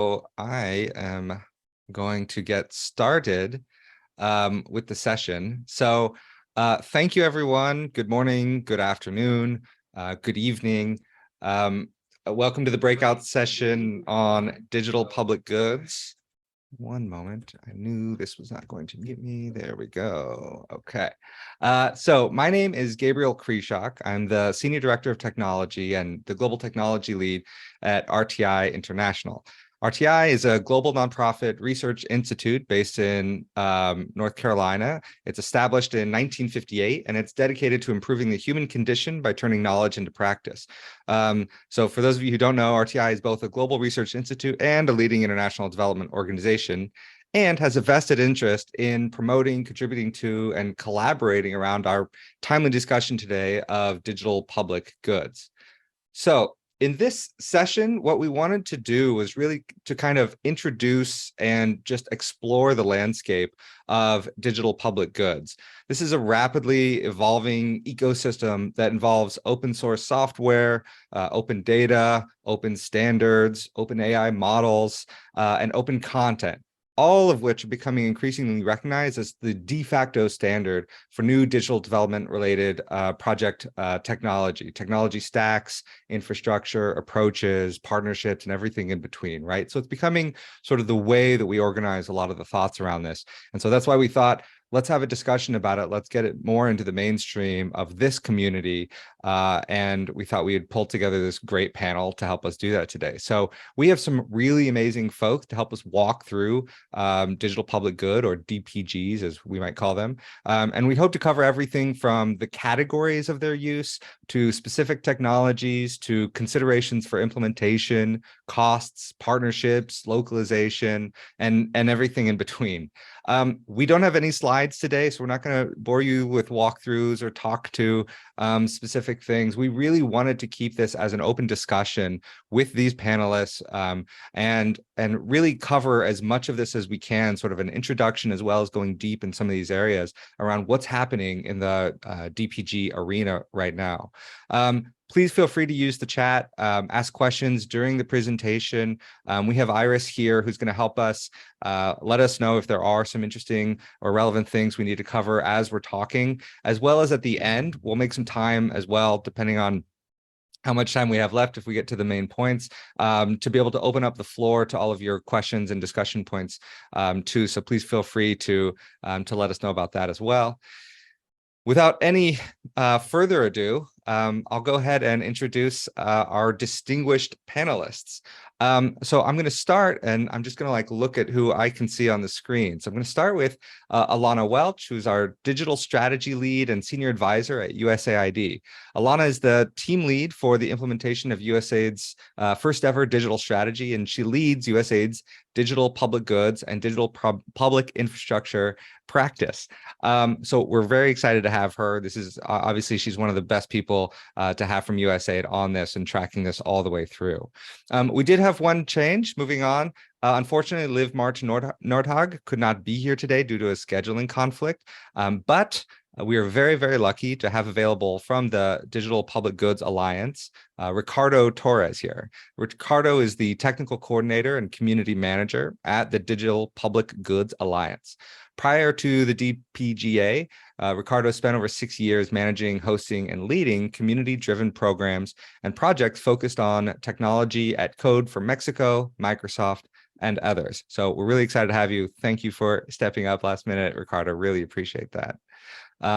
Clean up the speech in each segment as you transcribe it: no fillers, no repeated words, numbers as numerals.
I am going to get started with the session. Thank you, everyone. Good morning, good afternoon, good evening. Welcome to the breakout session on digital public goods. One moment. I knew this was not going to mute me. There we go. Okay. So my name is Gabriel Krishak. I'm the Senior Director of Technology and the Global Technology Lead at RTI International. RTI is a global nonprofit research institute based in North Carolina. It's established in 1958, and it's dedicated to improving the human condition by turning knowledge into practice. So for those of you who don't know, RTI is both a global research institute and a leading international development organization, and has a vested interest in promoting, contributing to, and collaborating around our timely discussion today of digital public goods. So in this session, what we wanted to do was really to kind of introduce and just explore the landscape of digital public goods. This is a rapidly evolving ecosystem that involves open source software, open data, open standards, open AI models, and open content, all of which are becoming increasingly recognized as the de facto standard for new digital development related project technology stacks, infrastructure, approaches, partnerships, and everything in between, right? So it's becoming sort of the way that we organize a lot of the thoughts around this. And so that's why we thought, let's have a discussion about it. Let's get it more into the mainstream of this community. And we thought we would pull together this great panel to help us do that today. So we have some really amazing folks to help us walk through digital public good, or DPGs, as we might call them. And we hope to cover everything from the categories of their use to specific technologies to considerations for implementation, costs, partnerships, localization, and everything in between. We don't have any slides today, so we're not going to bore you with walkthroughs or talk to specific things. We really wanted to keep this as an open discussion with these panelists and really cover as much of this as we can, sort of an introduction as well as going deep in some of these areas around what's happening in the DPG arena right now. Please feel free to use the chat, ask questions during the presentation. We have Iris here who's going to help us let us know if there are some interesting or relevant things we need to cover as we're talking, as well as at the end. We'll make some time as well, depending on how much time we have left if we get to the main points, to be able to open up the floor to all of your questions and discussion points too. So please feel free to let us know about that as well. Without any further ado, I'll go ahead and introduce our distinguished panelists. So I'm going to start, and I'm just going to look at who I can see on the screen. So I'm going to start with Alana Welch, who's our digital strategy lead and senior advisor at USAID. Alana is the team lead for the implementation of USAID's first ever digital strategy, and she leads USAID's digital public goods and digital public infrastructure practice. So we're very excited to have her. This is obviously, she's one of the best people to have from USAID on this and tracking this all the way through. We did have one change. Moving on. Unfortunately, Liv March Nordhag could not be here today due to a scheduling conflict, but we are very, very lucky to have available from the Digital Public Goods Alliance, Ricardo Torres here. Ricardo is the technical coordinator and community manager at the Digital Public Goods Alliance. Prior to the DPGA, Ricardo spent over 6 years managing, hosting, and leading community-driven programs and projects focused on technology at Code for Mexico, Microsoft, and others. So we're really excited to have you. Thank you for stepping up last minute, Ricardo. Really appreciate that.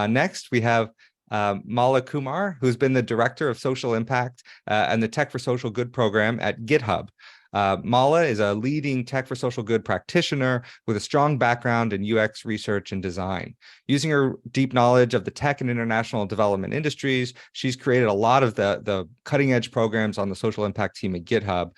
Next, we have Mala Kumar, who's been the Director of Social Impact and the Tech for Social Good program at GitHub. Mala is a leading tech for social good practitioner with a strong background in UX research and design. Using her deep knowledge of the tech and international development industries, she's created a lot of the cutting edge programs on the social impact team at GitHub,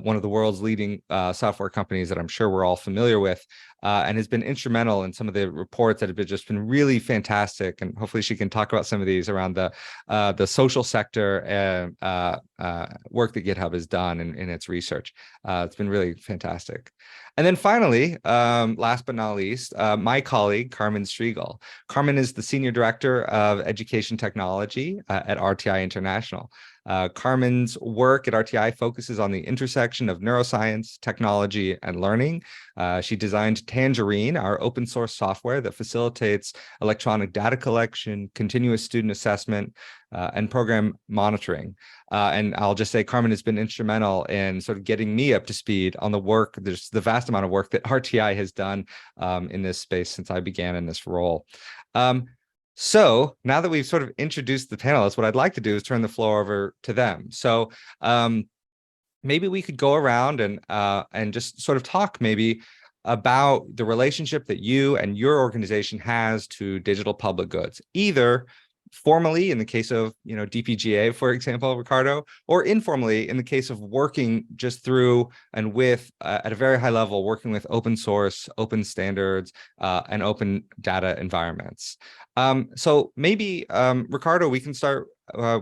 one of the world's leading software companies that I'm sure we're all familiar with, and has been instrumental in some of the reports that have just been really fantastic. And hopefully she can talk about some of these around the social sector and work that GitHub has done in its research. It's been really fantastic. And then finally, last but not least, my colleague, Carmen Striegel. Carmen is the Senior Director of Education Technology at RTI International. Carmen's work at RTI focuses on the intersection of neuroscience, technology, and learning. She designed Tangerine, our open source software that facilitates electronic data collection, continuous student assessment, and program monitoring. And I'll just say Carmen has been instrumental in sort of getting me up to speed on the work. There's the vast amount of work that RTI has done in this space since I began in this role. So now that we've sort of introduced the panelists, what I'd like to do is turn the floor over to them. So maybe we could go around and just sort of talk maybe about the relationship that you and your organization has to digital public goods, either formally in the case of, DPGA, for example, Ricardo, or informally in the case of working just through and with, at a very high level, working with open source, open standards, and open data environments. So maybe, Ricardo, we can start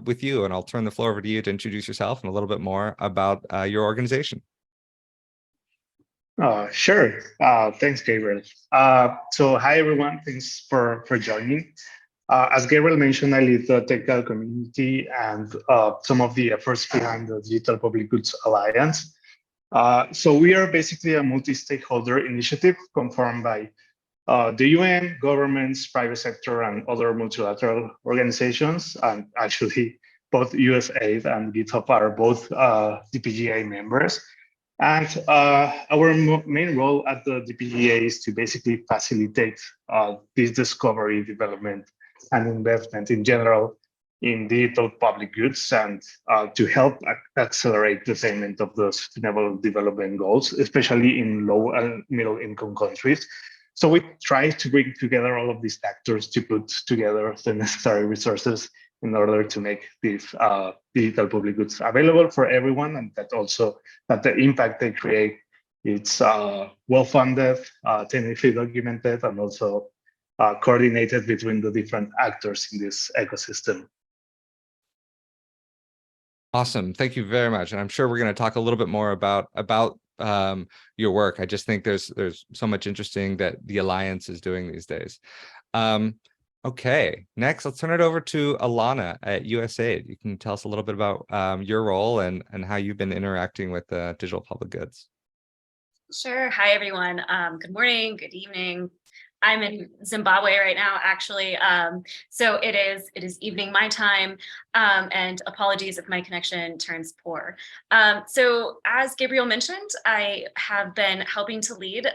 with you, and I'll turn the floor over to you to introduce yourself and a little bit more about your organization. Sure. Thanks, Gabriel. So hi, everyone. Thanks for joining. As Gabriel mentioned, I lead the technical community and some of the efforts behind the Digital Public Goods Alliance. So we are basically a multi-stakeholder initiative confirmed by the UN, governments, private sector, and other multilateral organizations. And actually, both USAID and GitHub are both DPGA members. And our main role at the DPGA is to basically facilitate this discovery, development, and investment in general in digital public goods, and to help accelerate the attainment of the Sustainable Development Goals, especially in low and middle income countries. So we try to bring together all of these actors to put together the necessary resources in order to make these digital public goods available for everyone, and that the impact they create it's well-funded, technically documented, and also coordinated between the different actors in this ecosystem. Awesome. Thank you very much. And I'm sure we're going to talk a little bit more about your work. I just think there's so much interesting that the Alliance is doing these days. Okay, next, let's turn it over to Alana at USAID. You can tell us a little bit about your role and how you've been interacting with digital public goods. Sure. Hi, everyone. Good morning, good evening. I'm in Zimbabwe right now, actually. So it is evening my time, and apologies if my connection turns poor. So as Gabriel mentioned, I have been helping to lead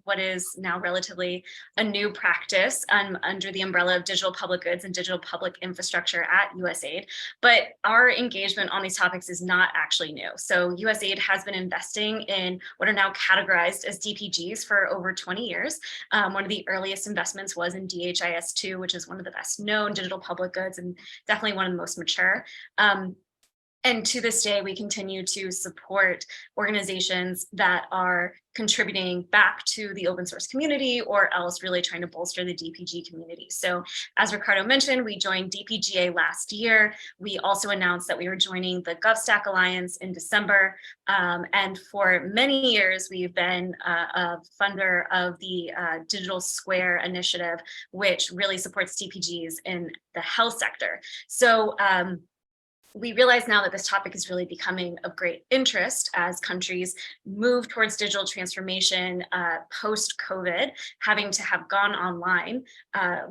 what is now relatively a new practice under the umbrella of digital public goods and digital public infrastructure at USAID. But our engagement on these topics is not actually new. So USAID has been investing in what are now categorized as DPGs for over 20 years. One of the earliest investments was in DHIS2, which is one of the best known digital public goods and definitely one of the most mature. And to this day, we continue to support organizations that are contributing back to the open source community or else really trying to bolster the DPG community. So as Ricardo mentioned, we joined DPGA last year. We also announced that we were joining the GovStack Alliance in December. And for many years, we've been a funder of the Digital Square initiative, which really supports DPGs in the health sector. So we realize now that this topic is really becoming of great interest as countries move towards digital transformation post-COVID, having to have gone online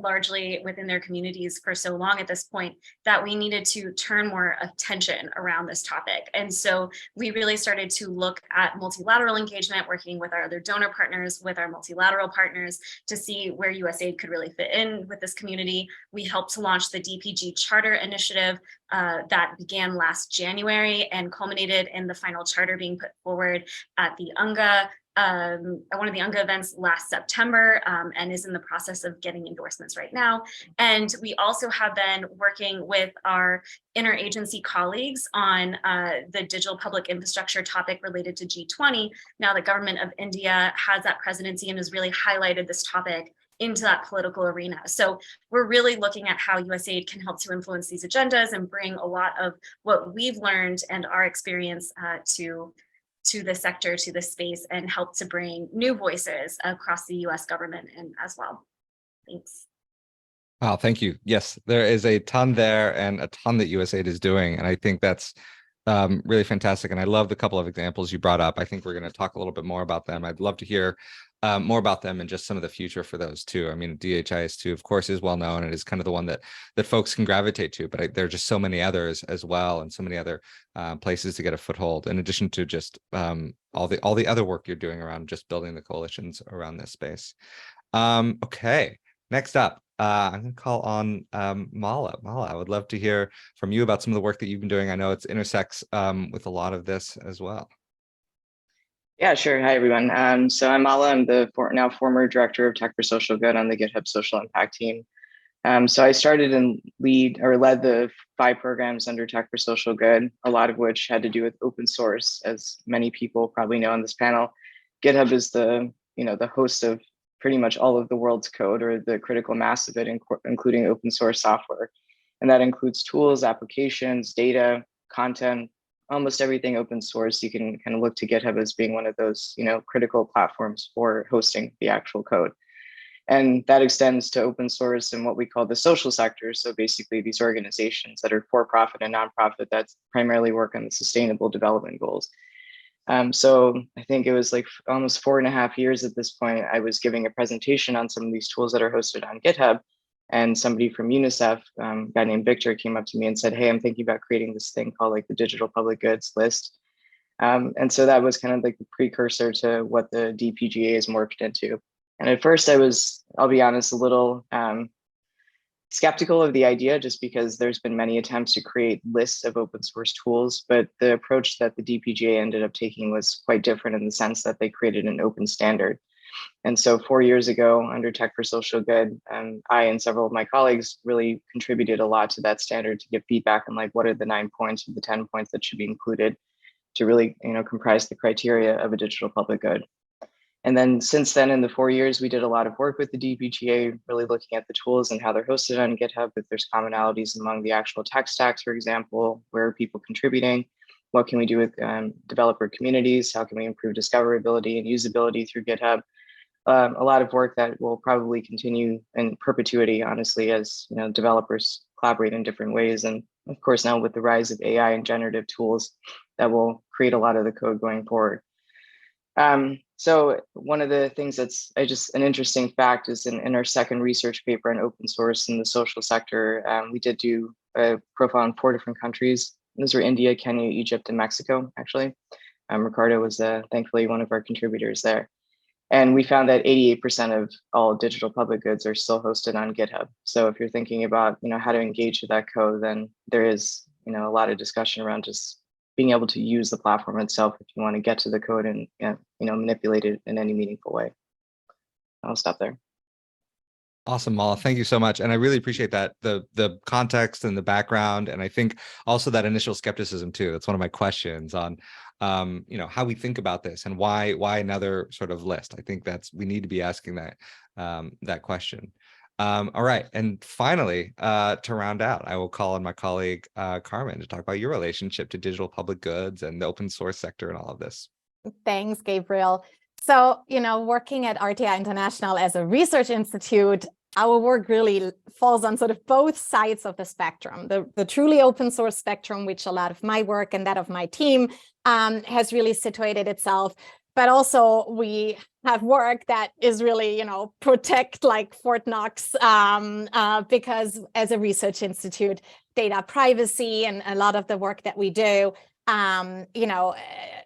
largely within their communities for so long at this point, that we needed to turn more attention around this topic. And so we really started to look at multilateral engagement, working with our other donor partners, with our multilateral partners, to see where USAID could really fit in with this community. We helped to launch the DPG Charter Initiative that began last January and culminated in the final charter being put forward at the UNGA, at one of the UNGA events last September, and is in the process of getting endorsements right now. And we also have been working with our interagency colleagues on the digital public infrastructure topic related to G20. Now the government of India has that presidency and has really highlighted this topic into that political arena. So we're really looking at how USAID can help to influence these agendas and bring a lot of what we've learned and our experience to the sector, to the space, and help to bring new voices across the US government and as well. Thanks. Oh, thank you. Yes, there is a ton there and a ton that USAID is doing. And I think that's really fantastic. And I love the couple of examples you brought up. I think we're going to talk a little bit more about them. I'd love to hear more about them and just some of the future for those too. I mean, DHIS2, of course, is well known and is kind of the one that folks can gravitate to, but there are just so many others as well, and so many other places to get a foothold, in addition to just all the other work you're doing around just building the coalitions around this space. Okay, next up. I'm going to call on Mala. Mala, I would love to hear from you about some of the work that you've been doing. I know it intersects with a lot of this as well. Yeah, sure. Hi, everyone. So I'm Mala. I'm the now former director of Tech for Social Good on the GitHub Social Impact team. So I started and led the 5 programs under Tech for Social Good, a lot of which had to do with open source. As many people probably know on this panel, GitHub is the host of pretty much all of the world's code, or the critical mass of it, including open source software. And that includes tools, applications, data, content, almost everything open source. You can kind of look to GitHub as being one of those, critical platforms for hosting the actual code. And that extends to open source and what we call the social sector. So basically these organizations that are for-profit and nonprofit that primarily work on the sustainable development goals. So I think it was like almost 4.5 years at this point, I was giving a presentation on some of these tools that are hosted on GitHub. And somebody from UNICEF, a guy named Victor, came up to me and said, hey, I'm thinking about creating this thing called like the Digital Public Goods List. And so that was kind of like the precursor to what the DPGA is morphed into. And at first I'll be honest, a little skeptical of the idea, just because there's been many attempts to create lists of open source tools, but the approach that the DPGA ended up taking was quite different, in the sense that they created an open standard. And so 4 years ago, under Tech for Social Good, I and several of my colleagues really contributed a lot to that standard to give feedback on like what are the 9 points or the 10 points that should be included to really comprise the criteria of a digital public good. And then since then, in the 4 years, we did a lot of work with the DPGA, really looking at the tools and how they're hosted on GitHub, if there's commonalities among the actual tech stacks, for example, where are people contributing? What can we do with developer communities? How can we improve discoverability and usability through GitHub? A lot of work that will probably continue in perpetuity, honestly, as developers collaborate in different ways. And of course, now with the rise of AI and generative tools, that will create a lot of the code going forward. So one of the things that's just an interesting fact is in our second research paper on open source in the social sector, we did do a profile on 4 different countries. Those were India, Kenya, Egypt, and Mexico, actually. Ricardo was thankfully one of our contributors there. And we found that 88% of all digital public goods are still hosted on GitHub. So if you're thinking about how to engage with that code, then there is a lot of discussion around just being able to use the platform itself if you want to get to the code and manipulate it in any meaningful way. I'll stop there. Awesome, Mala. Thank you so much. And I really appreciate that, the context and the background. And I think also that initial skepticism too. That's one of my questions on how we think about this and why another sort of list. I think we need to be asking that question. All right. And finally, to round out, I will call on my colleague, Carmen, to talk about your relationship to digital public goods and the open source sector and all of this. Thanks, Gabriel. So, working at RTI International as a research institute, our work really falls on sort of both sides of the spectrum, the truly open source spectrum, which a lot of my work and that of my team has really situated itself. But also we have work that is really, protect like Fort Knox, because as a research institute, data privacy and a lot of the work that we do,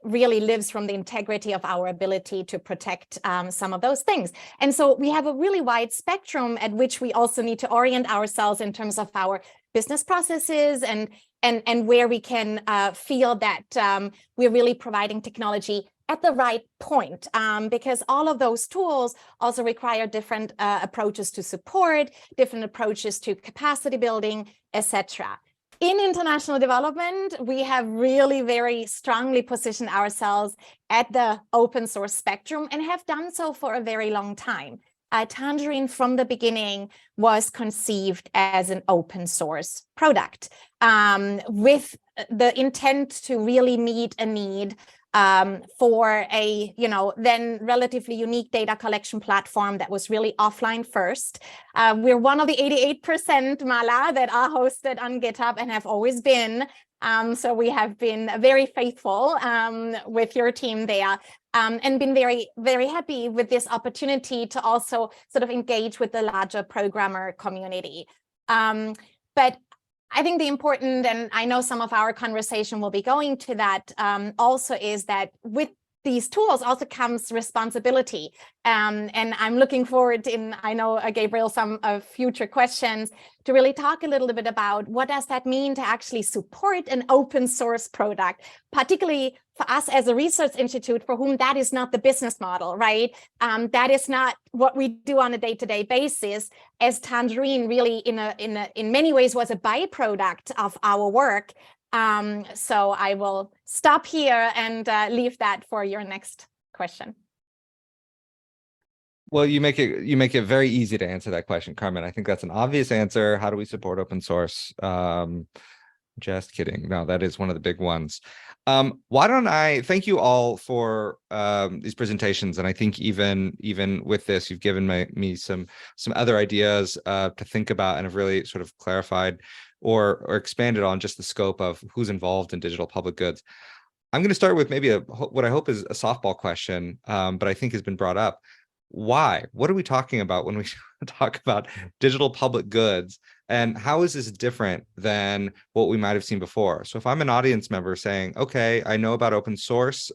really lives from the integrity of our ability to protect some of those things. And so we have a really wide spectrum at which we also need to orient ourselves in terms of our business processes and where we can feel that we're really providing technology at the right point, because all of those tools also require different approaches to support, different approaches to capacity building, etc. In international development, we have really very strongly positioned ourselves at the open source spectrum and have done so for a very long time. Tangerine from the beginning was conceived as an open source product with the intent to really meet a need for a, then relatively unique data collection platform that was really offline first. We're one of the 88%, Mala, that are hosted on GitHub and have always been. So we have been very faithful with your team there. And been very, very happy with this opportunity to also sort of engage with the larger programmer community. But I think the important, and I know some of our conversation will be going to that also, is that with these tools also comes responsibility. And I'm looking forward I know, Gabriel, some future questions to really talk a little bit about what does that mean to actually support an open source product, particularly for us as a research institute for whom that is not the business model, right? That is not what we do on a day-to-day basis, as Tangerine really in many ways was a byproduct of our work. So I will stop here and leave that for your next question. Well, you make it very easy to answer that question, Carmen. I think that's an obvious answer. How do we support open source? Just kidding. No, that is one of the big ones. Why don't I thank you all for these presentations, and I think even with this, you've given me some other ideas to think about, and have really sort of clarified or expanded on just the scope of who's involved in digital public goods. I'm going to start with maybe what I hope is a softball question, but I think has been brought up. Why? What are we talking about when we talk about digital public goods? And how is this different than what we might have seen before? So if I'm an audience member saying, okay, I know about open source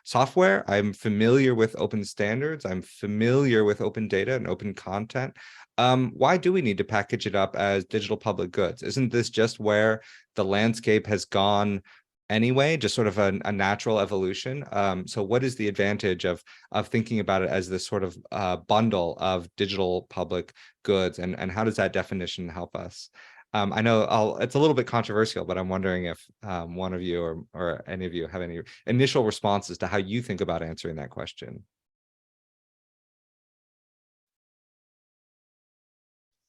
software, I'm familiar with open standards, I'm familiar with open data and open content, why do we need to package it up as digital public goods? Isn't this just where the landscape has gone anyway, just sort of a natural evolution? So what is the advantage of thinking about it as this sort of bundle of digital public goods, and how does that definition help us? I know it's a little bit controversial, but I'm wondering if one of you or any of you have any initial responses to how you think about answering that question.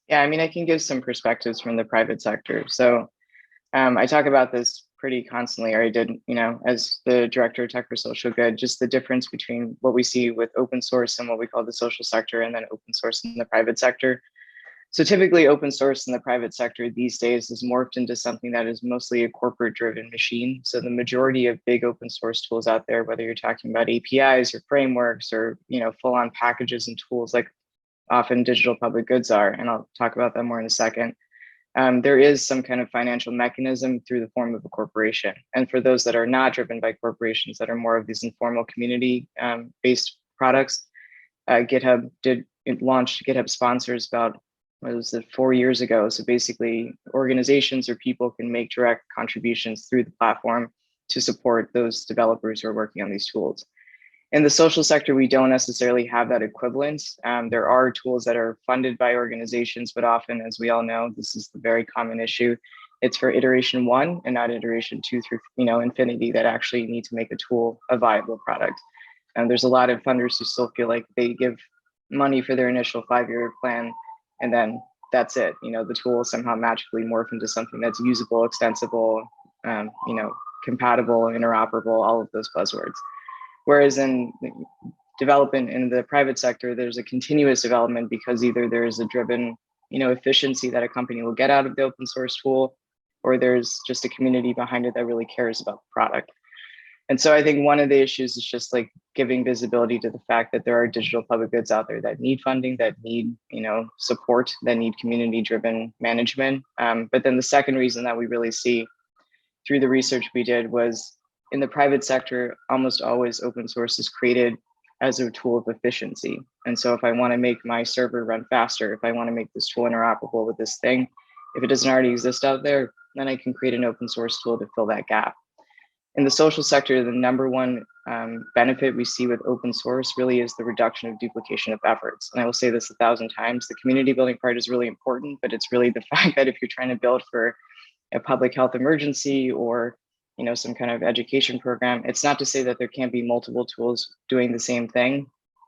Yeah, I mean, I can give some perspectives from the private sector. So I talk about this pretty constantly, or I did, as the director of Tech for Social Good, just the difference between what we see with open source and what we call the social sector, and then open source in the private sector. So typically open source in the private sector these days is morphed into something that is mostly a corporate driven machine. So the majority of big open source tools out there, whether you're talking about APIs or frameworks or, full on packages and tools like often digital public goods are, and I'll talk about that more in a second. There is some kind of financial mechanism through the form of a corporation. And for those that are not driven by corporations, that are more of these informal community based products, GitHub launched GitHub Sponsors about, 4 years ago. So basically organizations or people can make direct contributions through the platform to support those developers who are working on these tools. In the social sector, we don't necessarily have that equivalence. There are tools that are funded by organizations, but often, as we all know, this is the very common issue. It's for iteration 1 and not iteration 2 through infinity that actually need to make a tool a viable product. And there's a lot of funders who still feel like they give money for their initial 5-year plan, and then that's it. The tool will somehow magically morph into something that's usable, extensible, compatible, interoperable, all of those buzzwords. Whereas in development in the private sector, there's a continuous development because either there is a driven, efficiency that a company will get out of the open source tool, or there's just a community behind it that really cares about the product. And so I think one of the issues is just like giving visibility to the fact that there are digital public goods out there that need funding, that need, support, that need community-driven management. But then the second reason that we really see through the research we did was, in the private sector, almost always open source is created as a tool of efficiency. And so if I want to make my server run faster, if I want to make this tool interoperable with this thing, if it doesn't already exist out there, then I can create an open source tool to fill that gap. In the social sector, the number one benefit we see with open source really is the reduction of duplication of efforts. And I will say this 1,000 times, the community building part is really important, but it's really the fact that if you're trying to build for a public health emergency or some kind of education program, it's not to say that there can't be multiple tools doing the same thing,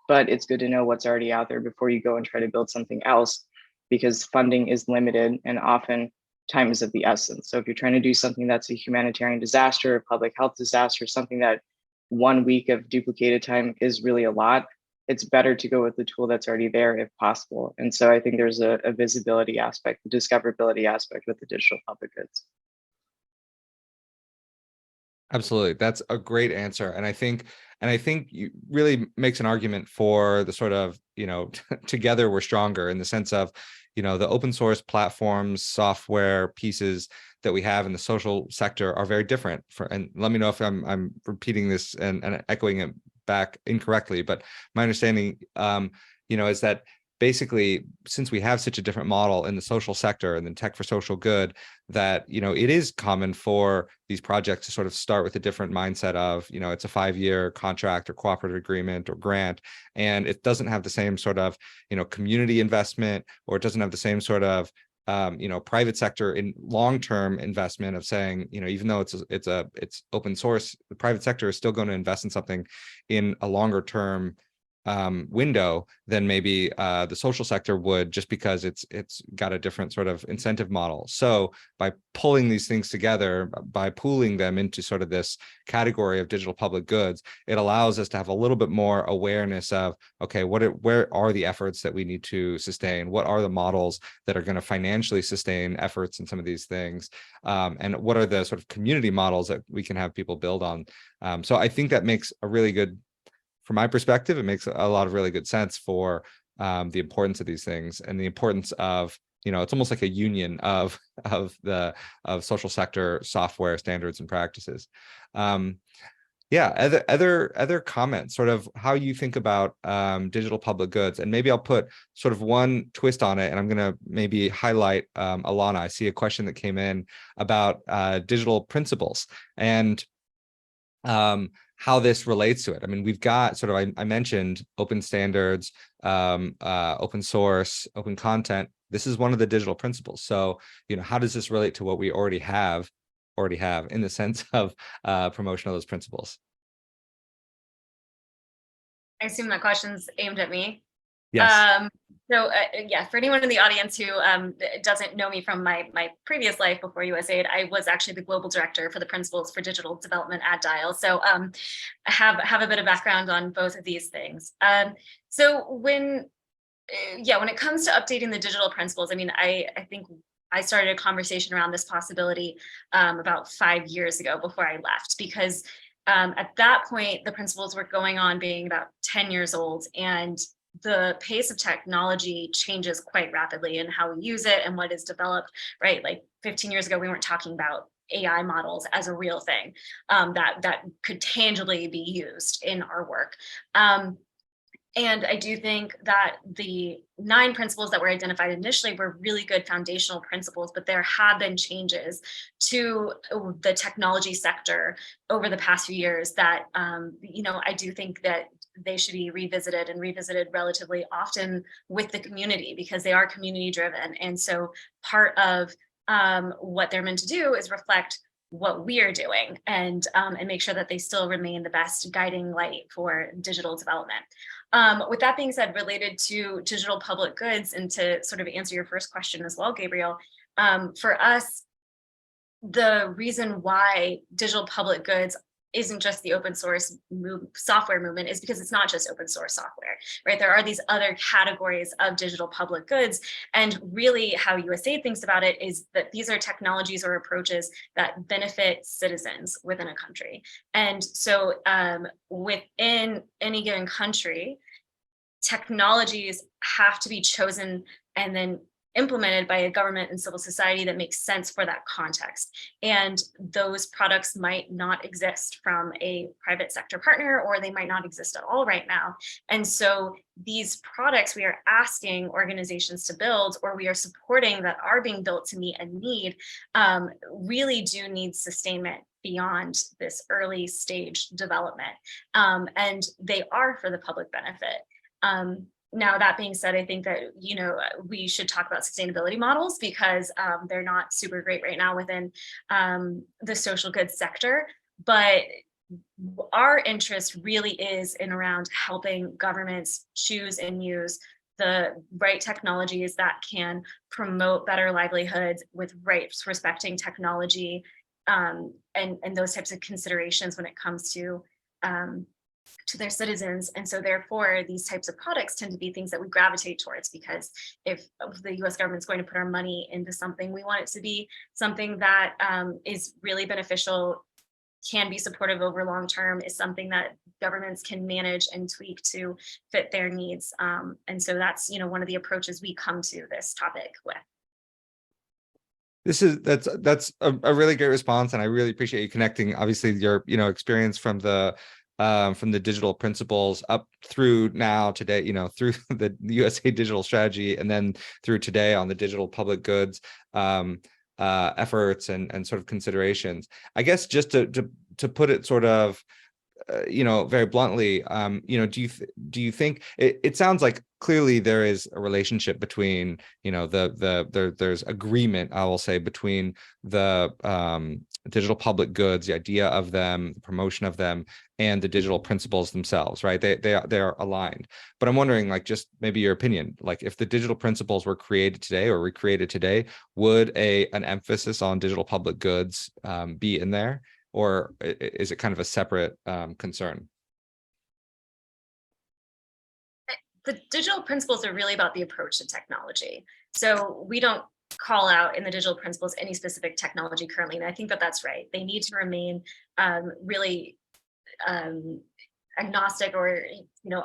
but it's good to know what's already out there before you go and try to build something else, because funding is limited and often time is of the essence. So if you're trying to do something that's a humanitarian disaster, a public health disaster, something that 1 week of duplicated time is really a lot. It's better to go with the tool that's already there if possible. And so I think there's a visibility aspect, a discoverability aspect with the digital public goods. Absolutely. That's a great answer. And I think you really makes an argument for the sort of, together we're stronger, in the sense of, the open source platforms, software pieces that we have in the social sector are very different. And let me know if I'm repeating this and echoing it back incorrectly, but my understanding, is that basically, since we have such a different model in the social sector and then tech for social good, that, it is common for these projects to sort of start with a different mindset of, it's a 5-year contract or cooperative agreement or grant, and it doesn't have the same sort of, community investment, or it doesn't have the same sort of, private sector in long-term investment of saying, even though it's open source, the private sector is still going to invest in something in a longer term window than maybe the social sector would, just because it's got a different sort of incentive model. So by pulling these things together, by pooling them into sort of this category of digital public goods, it allows us to have a little bit more awareness of, okay, where are the efforts that we need to sustain? What are the models that are going to financially sustain efforts in some of these things? And what are the sort of community models that we can have people build on? So I think that makes a really good, from my perspective, it makes a lot of really good sense for the importance of these things, and the importance of, it's almost like a union of social sector software standards and practices. Yeah, other comments, sort of how you think about digital public goods, and maybe I'll put sort of one twist on it, and I'm going to maybe highlight Alana. I see a question that came in about digital principles and how this relates to it. I mean, we've got sort of, I mentioned open standards, open source, open content. This is one of the digital principles. So, how does this relate to what we already have in the sense of promotion of those principles? I assume that question's aimed at me. Yes. Yeah, for anyone in the audience who doesn't know me from my previous life before USAID, I was actually the global director for the Principles for Digital Development at DIAL. So I have a bit of background on both of these things. So when it comes to updating the digital principles, I mean, I think I started a conversation around this possibility about 5 years ago before I left, because at that point, the principles were going on being about 10 years old, and the pace of technology changes quite rapidly in how we use it and what is developed, right? Like 15 years ago, we weren't talking about AI models as a real thing that could tangibly be used in our work. And I do think that the 9 principles that were identified initially were really good foundational principles, but there have been changes to the technology sector over the past few years that, I do think that they should be revisited relatively often with the community, because they are community driven. And so part of what they're meant to do is reflect what we are doing and make sure that they still remain the best guiding light for digital development. With that being said, related to digital public goods, and to sort of answer your first question as well, Gabriel, for us, the reason why digital public goods isn't just the open source software movement is because it's not just open source software, right? There are these other categories of digital public goods. And really how USAID thinks about it is that these are technologies or approaches that benefit citizens within a country. And so within any given country, technologies have to be chosen and then implemented by a government and civil society that makes sense for that context. And those products might not exist from a private sector partner, or they might not exist at all right now. And so these products we are asking organizations to build, or we are supporting that are being built to meet a need, really do need sustainment beyond this early stage development. And they are for the public benefit. Now, that being said, I think that, we should talk about sustainability models, because they're not super great right now within the social goods sector. But our interest really is in around helping governments choose and use the right technologies that can promote better livelihoods with rights respecting technology, and those types of considerations when it comes to to their citizens. And so therefore, these types of products tend to be things that we gravitate towards, because if the US government is going to put our money into something, we want it to be something that is really beneficial, can be supportive over long term, is something that governments can manage and tweak to fit their needs. And so that's, one of the approaches we come to this topic with. That's a really great response, and I really appreciate you connecting, obviously, your experience from the digital principles up through now today, through the USA digital strategy, and then through today on the digital public goods efforts and sort of considerations. I guess just to put it sort of very bluntly, do you think it sounds like clearly there is a relationship between, there's agreement, I will say, between the digital public goods, the idea of them, the promotion of them, and the digital principles themselves, right? They are aligned. But I'm wondering, like, just maybe your opinion, like, if the digital principles were created today or recreated today, would an emphasis on digital public goods be in there? Or is it kind of a separate concern? The digital principles are really about the approach to technology. So we don't call out in the digital principles any specific technology currently. And I think that that's right. They need to remain really agnostic or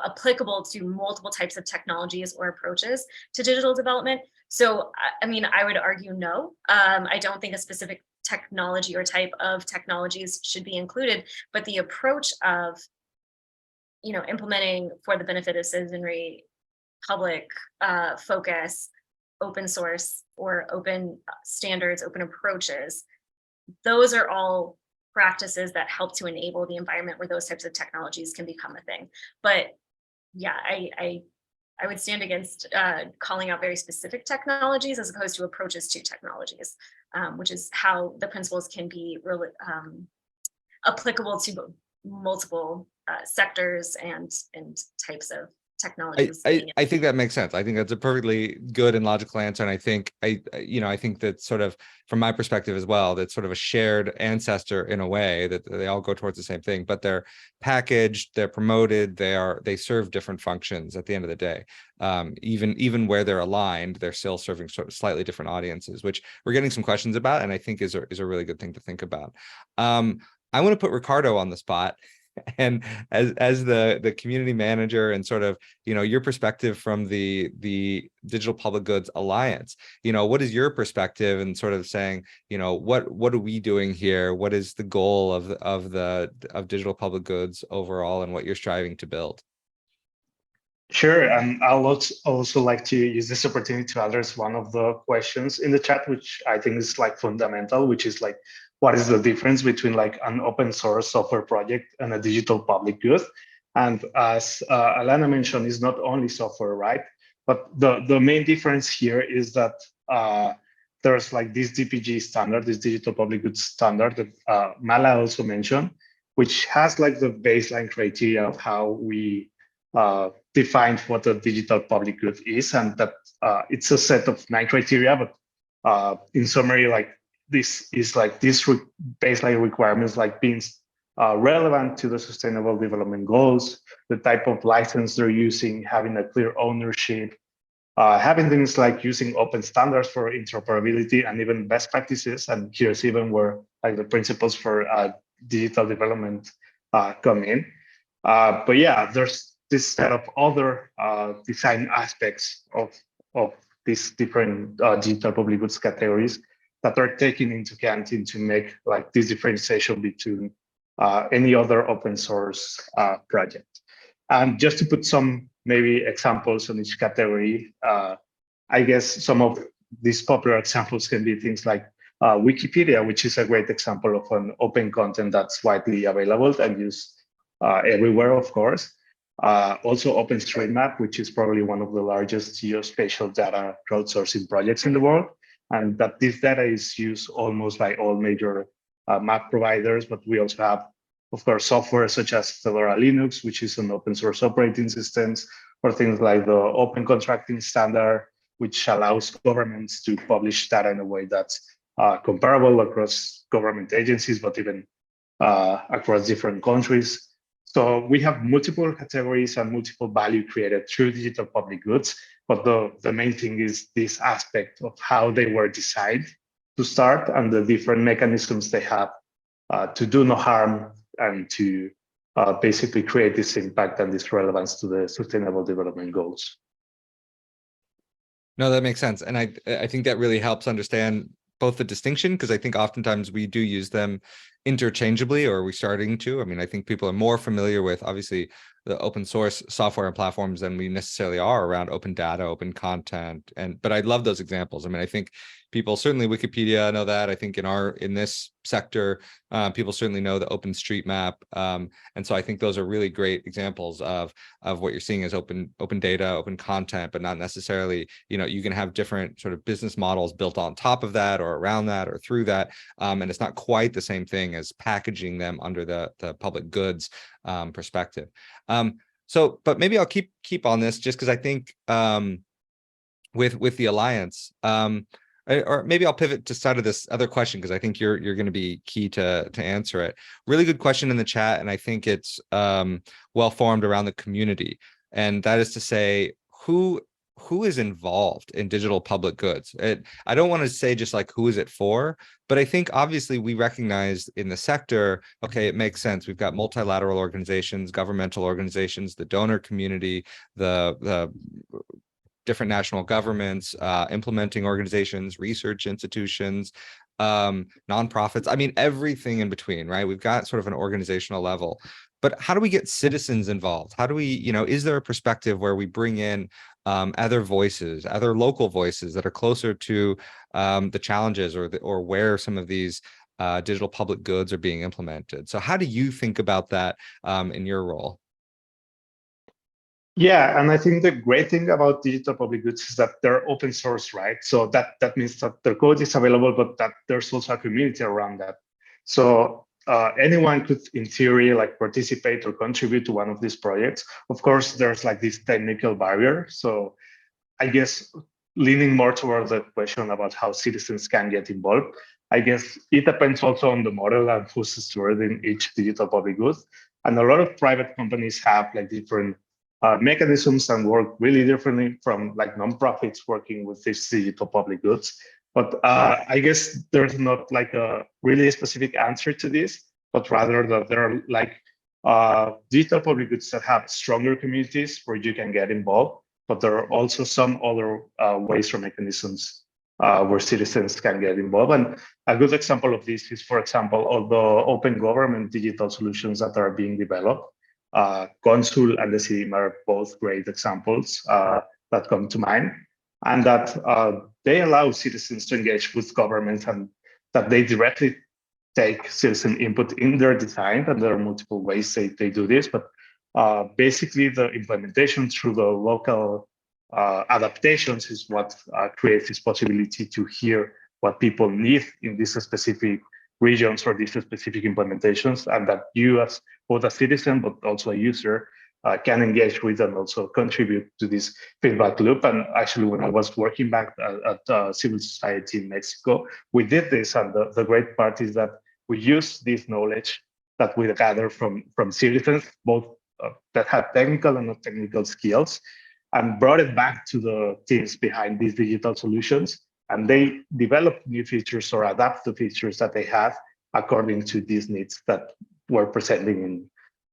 applicable to multiple types of technologies or approaches to digital development. So, I mean, I would argue no. I don't think a specific technology or type of technologies should be included, but the approach of implementing for the benefit of citizenry, public focus, open source, or open standards, open approaches, those are all practices that help to enable the environment where those types of technologies can become a thing. But yeah, I would stand against calling out very specific technologies as opposed to approaches to technologies, which is how the principles can be really applicable to multiple sectors and types of technologies. I think that makes sense. I think that's a perfectly good and logical answer. And I think I think that sort of, from my perspective as well, that's sort of a shared ancestor in a way, that they all go towards the same thing, but they're packaged, they're promoted, they serve different functions at the end of the day. Even where they're aligned, they're still serving sort of slightly different audiences, which we're getting some questions about, and I think is a really good thing to think about. I want to put Ricardo on the spot. And as the community manager and sort of, your perspective from the Digital Public Goods Alliance, what is your perspective and sort of saying, what are we doing here? What is the goal of digital public goods overall, and what you're striving to build? Sure, and I'll also like to use this opportunity to address one of the questions in the chat, which I think is like fundamental, which is like, what is the difference between like an open source software project and a digital public good? And as Alana mentioned, it's not only software, right? But the main difference here is that there's like this DPG standard, this digital public goods standard that Mala also mentioned, which has like the baseline criteria of how we defined what a digital public good is, and that it's a set of 9 criteria, but in summary, like, this is like this baseline requirements, like being relevant to the Sustainable Development Goals, the type of license they're using, having a clear ownership, having things like using open standards for interoperability and even best practices. And here's even where like the principles for digital development come in. But yeah, there's this set of other design aspects of these different digital public goods categories that are taken into account to make like this differentiation between any other open source project. And just to put some maybe examples on each category, I guess some of these popular examples can be things like Wikipedia, which is a great example of an open content that's widely available and used everywhere, of course. Also OpenStreetMap, which is probably one of the largest geospatial data crowdsourcing projects in the world. And that this data is used almost by all major map providers, but we also have, of course, software such as Fedora Linux, which is an open source operating system, or things like the Open Contracting Standard, which allows governments to publish data in a way that's comparable across government agencies, but even across different countries. So we have multiple categories and multiple value created through digital public goods. But the main thing is this aspect of how they were designed to start and the different mechanisms they have to do no harm and to basically create this impact and this relevance to the Sustainable Development Goals. No, that makes sense. And I think that really helps understand both the distinction, because I think oftentimes we do use them interchangeably, or are we starting to? I mean, I think people are more familiar with obviously the open source software and platforms than we necessarily are around open data, open content. But I love those examples. I mean, I think people, certainly Wikipedia, know that. I think in this sector, people certainly know the OpenStreetMap. And so I think those are really great examples of what you're seeing as open data, open content, but not necessarily, you can have different sort of business models built on top of that or around that or through that. And it's not quite the same thing as packaging them under the public goods perspective. But maybe I'll keep on this, just because I think with the Alliance, or maybe I'll pivot to start of this other question, because I think you're going to be key to answer it. Really good question in the chat, and I think it's well formed around the community, and that is to say, who is involved in digital public goods? I don't want to say just like who is it for, but I think obviously we recognize in the sector, okay, it makes sense. We've got multilateral organizations, governmental organizations, the donor community, the different national governments, implementing organizations, research institutions, nonprofits. I mean, everything in between, right? We've got sort of an organizational level. But how do we get citizens involved? How do we, is there a perspective where we bring in other voices, other local voices that are closer to the challenges or where some of these digital public goods are being implemented? So how do you think about that in your role? Yeah, and I think the great thing about digital public goods is that they're open source, right? So that means that their code is available, but that there's also a community around that. So anyone could, in theory, like participate or contribute to one of these projects. Of course, there's like this technical barrier. So I guess leaning more toward the question about how citizens can get involved, I guess it depends also on the model and who's stewarding each digital public good. And a lot of private companies have like different mechanisms and work really differently from like nonprofits working with these digital public goods. But I guess there's not like a really specific answer to this, but rather that there are like digital public goods that have stronger communities where you can get involved, but there are also some other ways or mechanisms where citizens can get involved. And a good example of this is, for example, all the open government digital solutions that are being developed. Consul and the CIM are both great examples that come to mind, and that they allow citizens to engage with governments and that they directly take citizen input in their design. And there are multiple ways they do this, but basically the implementation through the local adaptations is what creates this possibility to hear what people need in these specific regions or these specific implementations, and that you as both a citizen but also a user can engage with and also contribute to this feedback loop. And actually, when I was working back at civil society in Mexico, we did this, and the great part is that we use this knowledge that we gather from citizens, both that have technical and not technical skills, and brought it back to the teams behind these digital solutions. And they develop new features or adapt the features that they have according to these needs that we're presenting in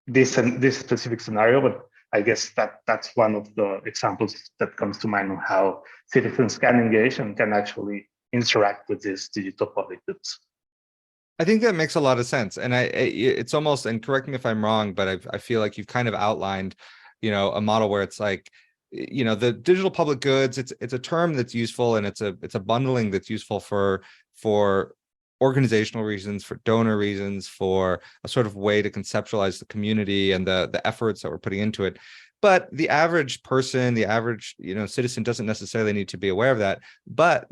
this specific scenario. But I guess that's one of the examples that comes to mind on how citizens can engage and can actually interact with these digital public goods. I think that makes a lot of sense. And it's almost, and correct me if I'm wrong, but I feel like you've kind of outlined, a model where it's like, the digital public goods, it's a term that's useful, and it's a bundling that's useful for organizational reasons, for donor reasons, for a sort of way to conceptualize the community and the efforts that we're putting into it. But the average person, the average citizen doesn't necessarily need to be aware of that, but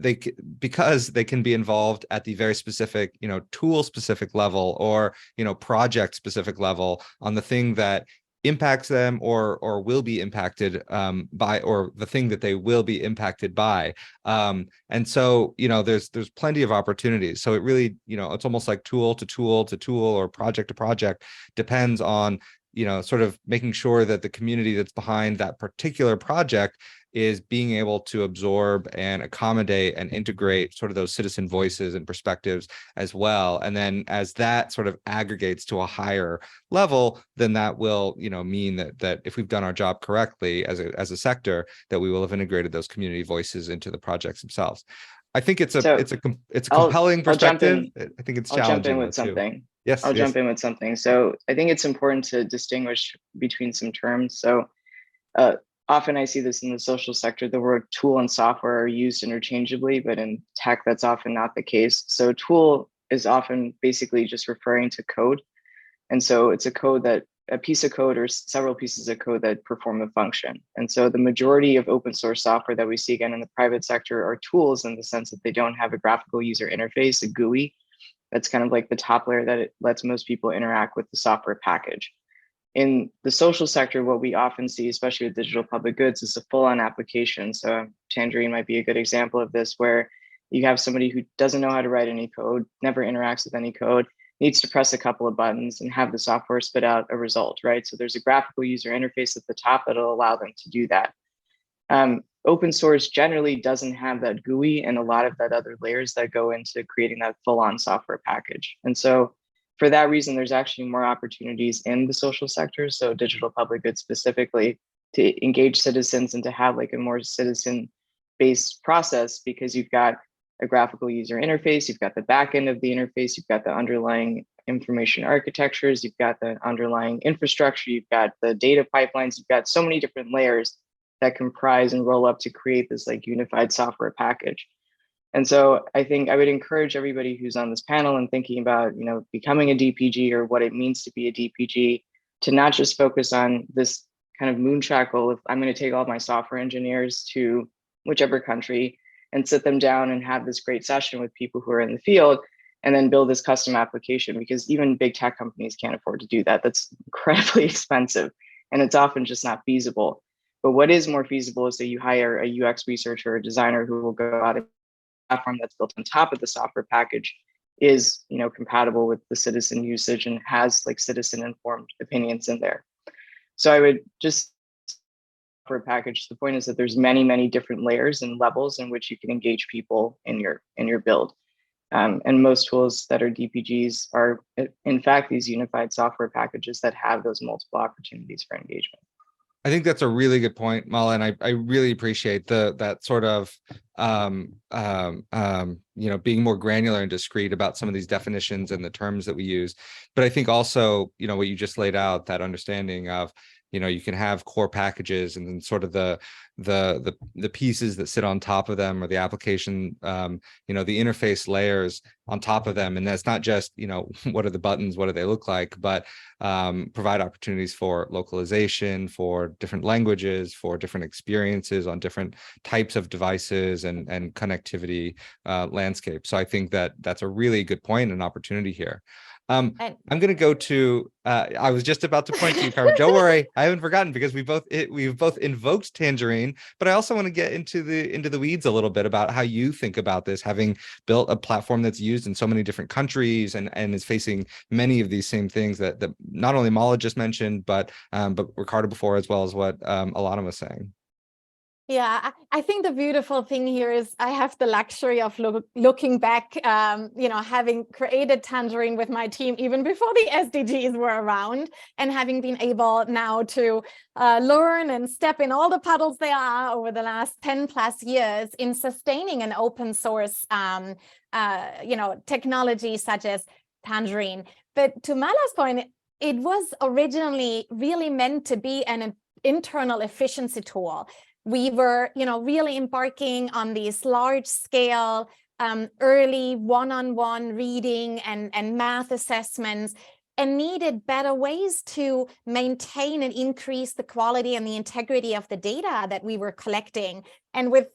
because they can be involved at the very specific tool specific level or project specific level on the thing that impacts them or will be impacted by, or the thing that they will be impacted by. And so, there's plenty of opportunities. So it really, it's almost like tool to tool to tool or project to project, depends on, sort of making sure that the community that's behind that particular project is being able to absorb and accommodate and integrate sort of those citizen voices and perspectives as well. And then as that sort of aggregates to a higher level, then that will, mean that if we've done our job correctly as a sector, that we will have integrated those community voices into the projects themselves. I think it's a compelling perspective. I think it's challenging. I'll jump in with something. Yes, I'll jump in with something. So I think it's important to distinguish between some terms. So often I see this in the social sector, the word tool and software are used interchangeably, but in tech, that's often not the case. So tool is often basically just referring to code. And so it's a piece of code or several pieces of code that perform a function. And so the majority of open source software that we see again in the private sector are tools in the sense that they don't have a graphical user interface, a GUI. That's kind of like the top layer that it lets most people interact with the software package. In the social sector, what we often see, especially with digital public goods, is a full-on application. So Tangerine might be a good example of this, where you have somebody who doesn't know how to write any code, never interacts with any code, needs to press a couple of buttons and have the software spit out a result, right? So there's a graphical user interface at the top that'll allow them to do that. Open source generally doesn't have that GUI and a lot of that other layers that go into creating that full-on software package. And so for that reason, there's actually more opportunities in the social sector, so digital public goods specifically, to engage citizens and to have like a more citizen-based process, because you've got a graphical user interface, you've got the back end of the interface, you've got the underlying information architectures, you've got the underlying infrastructure, you've got the data pipelines, you've got so many different layers that comprise and roll up to create this like unified software package. And so I think I would encourage everybody who's on this panel and thinking about, becoming a DPG or what it means to be a DPG, to not just focus on this kind of moonshot goal of I'm going to take all my software engineers to whichever country and sit them down and have this great session with people who are in the field and then build this custom application, because even big tech companies can't afford to do that. That's incredibly expensive and it's often just not feasible. But what is more feasible is that you hire a UX researcher or a designer who will go out and platform that's built on top of the software package is, compatible with the citizen usage and has like citizen informed opinions in there. So I would just for a package, the point is that there's many, many different layers and levels in which you can engage people in your build. And most tools that are DPGs are, in fact, these unified software packages that have those multiple opportunities for engagement. I think that's a really good point, Mala, and I really appreciate that sort of being more granular and discrete about some of these definitions and the terms that we use. But I think also, what you just laid out, that understanding of, you can have core packages and then sort of the pieces that sit on top of them, or the application, the interface layers on top of them. And that's not just, what are the buttons, what do they look like, but provide opportunities for localization, for different languages, for different experiences on different types of devices and connectivity landscape. So I think that's a really good point and opportunity here. I'm going to go to, I was just about to point to you, Carmen. Don't worry, I haven't forgotten, because we've both invoked Tangerine, but I also want to get into the weeds a little bit about how you think about this, having built a platform that's used in so many different countries and is facing many of these same things that not only Mala just mentioned, but Ricardo before, as well as what Alana was saying. Yeah, I think the beautiful thing here is I have the luxury of looking back, having created Tangerine with my team even before the SDGs were around, and having been able now to learn and step in all the puddles there are over the last 10 plus years in sustaining an open source, technology such as Tangerine. But to Mala's point, it was originally really meant to be an internal efficiency tool. We were, really embarking on these large scale, early one-on-one reading and math assessments, and needed better ways to maintain and increase the quality and the integrity of the data that we were collecting. And with,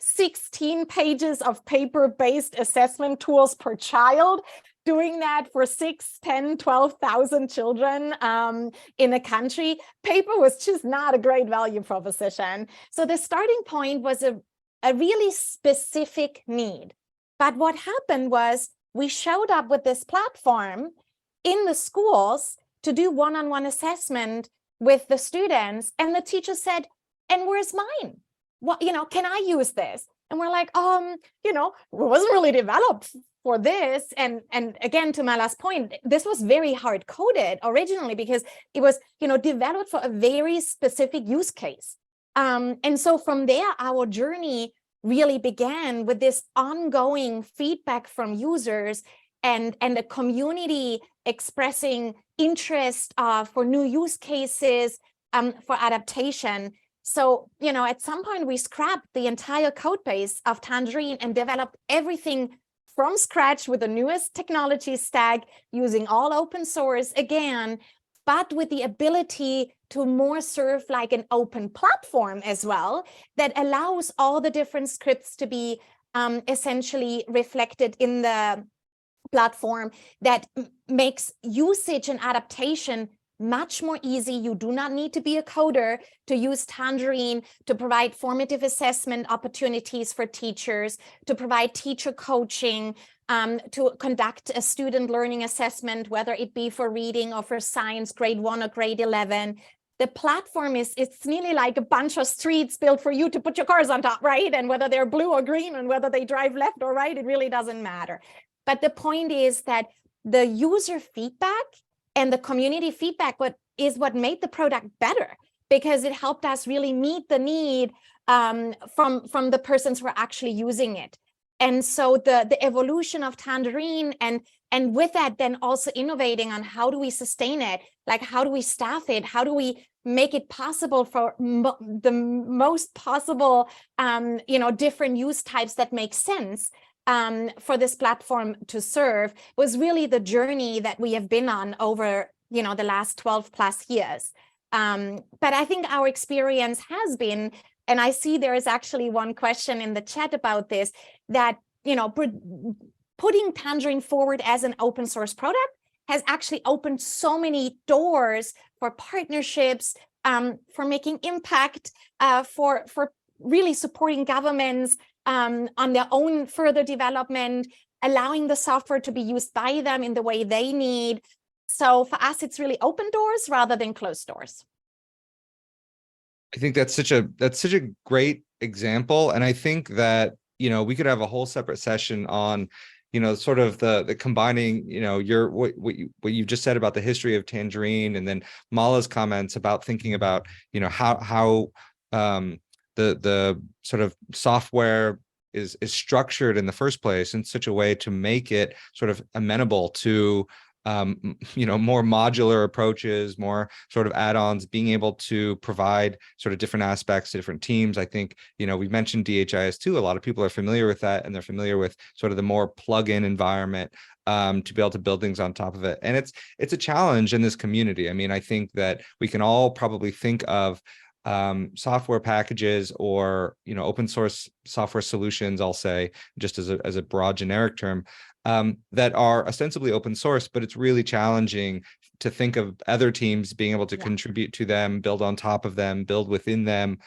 16 pages of paper-based assessment tools per child, doing that for 6, 10, 12,000 children in a country, paper was just not a great value proposition. So the starting point was a really specific need. But what happened was we showed up with this platform in the schools, to do one-on-one assessment with the students. And the teacher said, and where's mine? What, can I use this? And we're like, it wasn't really developed for this. And again, to Mala's point, this was very hard coded originally because it was, developed for a very specific use case. And so from there, our journey really began with this ongoing feedback from users and the community expressing interest for new use cases for adaptation. So, at some point we scrapped the entire code base of Tangerine and developed everything from scratch with the newest technology stack, using all open source again, but with the ability to more serve like an open platform as well, that allows all the different scripts to be essentially reflected in the platform, that makes usage and adaptation much more easy. You do not need to be a coder to use Tangerine to provide formative assessment opportunities for teachers, to provide teacher coaching, to conduct a student learning assessment, whether it be for reading or for science, grade 1 or grade 11. The platform it's nearly like a bunch of streets built for you to put your cars on top, right? And whether they're blue or green and whether they drive left or right, it really doesn't matter. But the point is that the user feedback and the community feedback is what made the product better, because it helped us really meet the need from the persons who are actually using it. And so the evolution of Tangerine and with that then also innovating on how do we sustain it, like how do we staff it, how do we make it possible for the most possible different use types that make sense for this platform to serve, was really the journey that we have been on over the last 12 plus years. But I think our experience has been, and I see there is actually one question in the chat about this, that putting Tangerine forward as an open source product has actually opened so many doors for partnerships, for making impact, for really supporting governments on their own further development, allowing the software to be used by them in the way they need. So for us, it's really open doors rather than closed doors. I think that's such a great example. And I think that, we could have a whole separate session on, sort of the combining, what you've just said about the history of Tangerine, and then Mala's comments about thinking about, how the sort of software is structured in the first place in such a way to make it sort of amenable to more modular approaches, more sort of add-ons, being able to provide sort of different aspects to different teams. I think, we mentioned DHIS2. A lot of people are familiar with that, and they're familiar with sort of the more plug-in environment to be able to build things on top of it. And it's a challenge in this community. I mean, I think that we can all probably think of software packages or open source software solutions, I'll say, just as a broad generic term, that are ostensibly open source, but it's really challenging to think of other teams being able to contribute to them, build on top of them, build within them,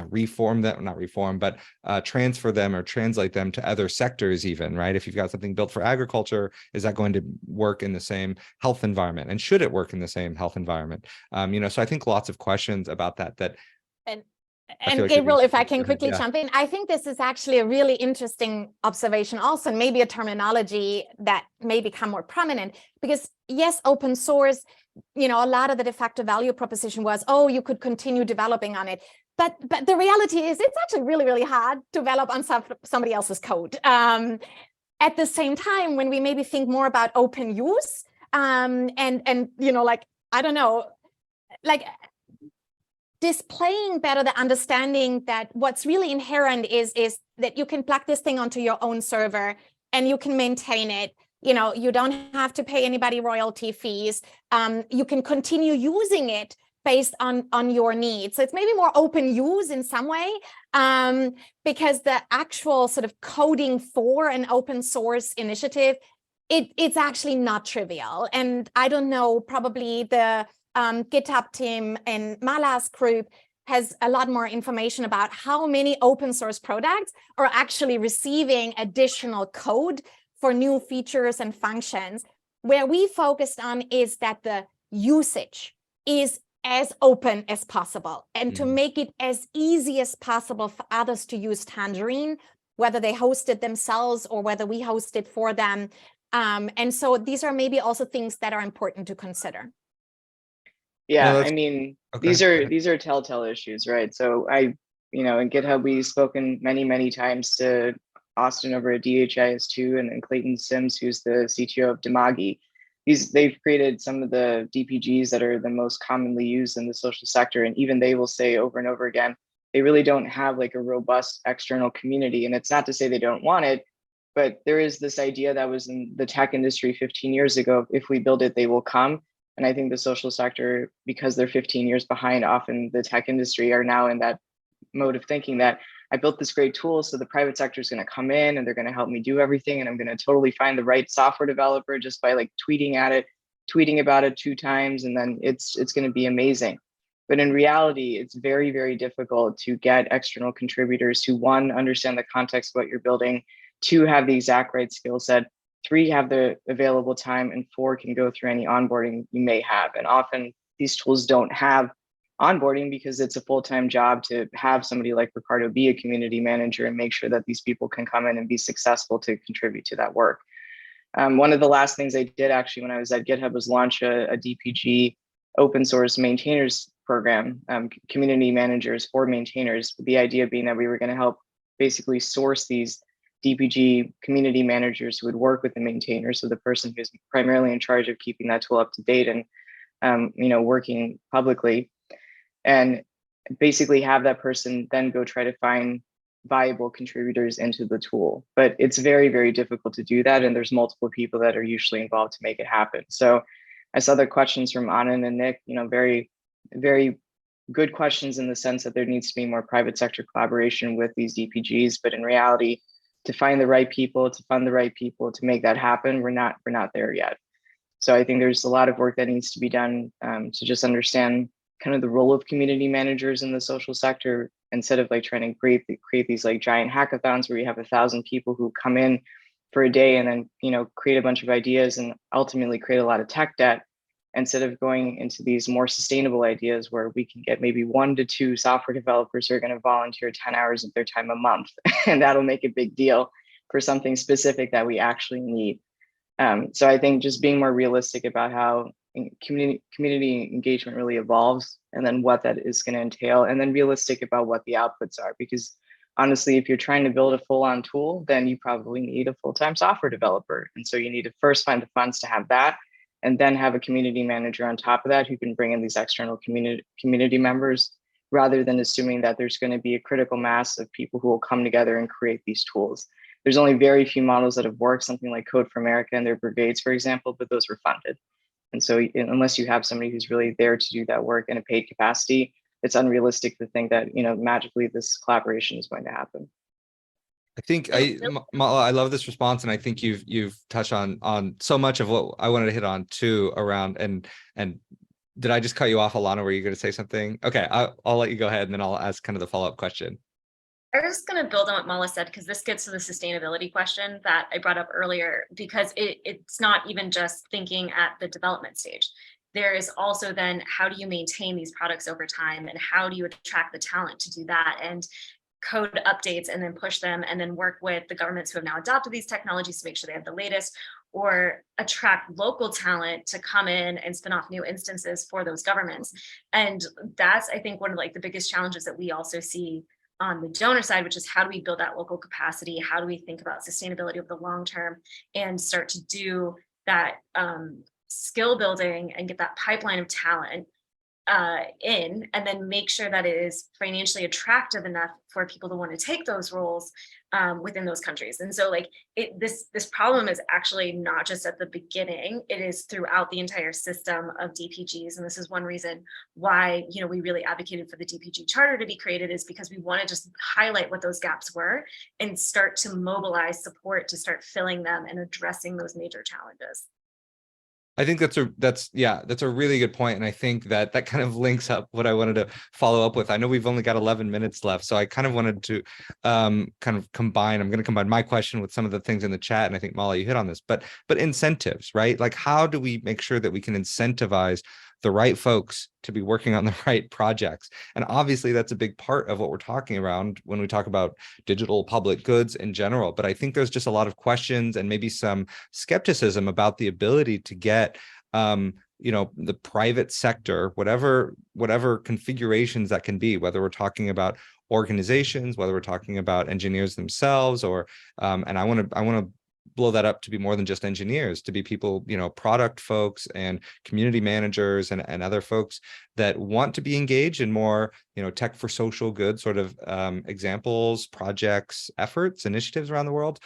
reform them, not reform, but transfer them or translate them to other sectors even, right? If you've got something built for agriculture, is that going to work in the same health environment? And should it work in the same health environment? So I think lots of questions about that. And Gabriel, if I can quickly jump in, I think this is actually a really interesting observation also, and maybe a terminology that may become more prominent, because yes, open source, a lot of the de facto value proposition was, oh, you could continue developing on it. But the reality is it's actually really, really hard to develop on somebody else's code. At the same time, when we maybe think more about open use and I don't know, displaying better the understanding that what's really inherent is that you can plug this thing onto your own server and you can maintain it. You don't have to pay anybody royalty fees. You can continue using it based on your needs. So it's maybe more open use in some way, because the actual sort of coding for an open source initiative, it's actually not trivial. And I don't know, probably the GitHub team and Mala's group has a lot more information about how many open source products are actually receiving additional code for new features and functions. where we focused on is that the usage is as open as possible and to make it as easy as possible for others to use Tangerine, whether they host it themselves or whether we host it for them. And so these are maybe also things that are important to consider. Yeah, No, I that's mean, okay. these are telltale issues, right? So in GitHub, we've spoken many times to Austin over at DHIS2 and then Clayton Sims, who's the CTO of Demagi. They've created some of the DPGs that are the most commonly used in the social sector. And even they will say over and over again, they really don't have like a robust external community. And it's not to say they don't want it, but there is this idea that was in the tech industry 15 years ago, if we build it, they will come. And I think the social sector, because they're 15 years behind, often the tech industry are now in that mode of thinking that I built this great tool, so the private sector is going to come in and they're going to help me do everything. And I'm going to totally find the right software developer just by like tweeting about it 2 times. And then it's going to be amazing. But in reality, it's very difficult to get external contributors who, 1, understand the context of what you're building, 2, have the exact right skill set, 3, have the available time, and 4, can go through any onboarding you may have. And often these tools don't have onboarding because it's a full-time job to have somebody like Ricardo be a community manager and make sure that these people can come in and be successful to contribute to that work. One of the last things I did actually when I was at GitHub was launch a DPG open source maintainers program, community managers for maintainers, with the idea being that we were going to help basically source these DPG community managers who would work with the maintainer. So the person who's primarily in charge of keeping that tool up to date and working publicly, and basically have that person then go try to find viable contributors into the tool. But it's very difficult to do that. And there's multiple people that are usually involved to make it happen. So I saw the questions from Anand and Nick, very good questions in the sense that there needs to be more private sector collaboration with these DPGs. But in reality, to find the right people, to fund the right people, to make that happen, we're not there yet. So I think there's a lot of work that needs to be done to just understand kind of the role of community managers in the social sector, instead of like trying to create these like giant hackathons where you have 1,000 people who come in for a day and then create a bunch of ideas and ultimately create a lot of tech debt, instead of going into these more sustainable ideas where we can get maybe 1 to 2 software developers who are going to volunteer 10 hours of their time a month, and that'll make a big deal for something specific that we actually need. So I think just being more realistic about how community engagement really evolves, and then what that is going to entail, and then realistic about what the outputs are. Because honestly, if you're trying to build a full-on tool, then you probably need a full-time software developer. And so you need to first find the funds to have that, and then have a community manager on top of that who can bring in these external community members, rather than assuming that there's going to be a critical mass of people who will come together and create these tools. There's only very few models that have worked, something like Code for America and their brigades, for example, but those were funded. And so unless you have somebody who's really there to do that work in a paid capacity, it's unrealistic to think that, magically this collaboration is going to happen. I think Mala, I love this response, and I think you've touched on so much of what I wanted to hit on too around and did I just cut you off, Alana? Were you going to say something? Okay, I'll let you go ahead, and then I'll ask kind of the follow-up question. I was going to build on what Mala said, because this gets to the sustainability question that I brought up earlier, because it's not even just thinking at the development stage. There is also then, how do you maintain these products over time, and how do you attract the talent to do that, and code updates and then push them, and then work with the governments who have now adopted these technologies to make sure they have the latest, or attract local talent to come in and spin off new instances for those governments. And that's, I think, one of the biggest challenges that we also see on the donor side, which is how do we build that local capacity? How do we think about sustainability over the long term and start to do that skill building and get that pipeline of talent in, and then make sure that it is financially attractive enough for people to want to take those roles within those countries. And so this problem is actually not just at the beginning, it is throughout the entire system of DPGs. And this is one reason why we really advocated for the DPG charter to be created, is because we want to just highlight what those gaps were and start to mobilize support to start filling them and addressing those major challenges. I think that's a really good point. And I think that that kind of links up what I wanted to follow up with. I know we've only got 11 minutes left, so I kind of wanted to kind of combine, I'm going to combine my question with some of the things in the chat. And I think Molly, you hit on this, but incentives, right? Like, how do we make sure that we can incentivize the right folks to be working on the right projects? And obviously that's a big part of what we're talking around when we talk about digital public goods in general. But I think there's just a lot of questions and maybe some skepticism about the ability to get the private sector, whatever configurations that can be, whether we're talking about organizations, whether we're talking about engineers themselves, or and I want to blow that up to be more than just engineers, to be people, product folks and community managers and other folks that want to be engaged in more, tech for social good sort of examples, projects, efforts, initiatives around the world.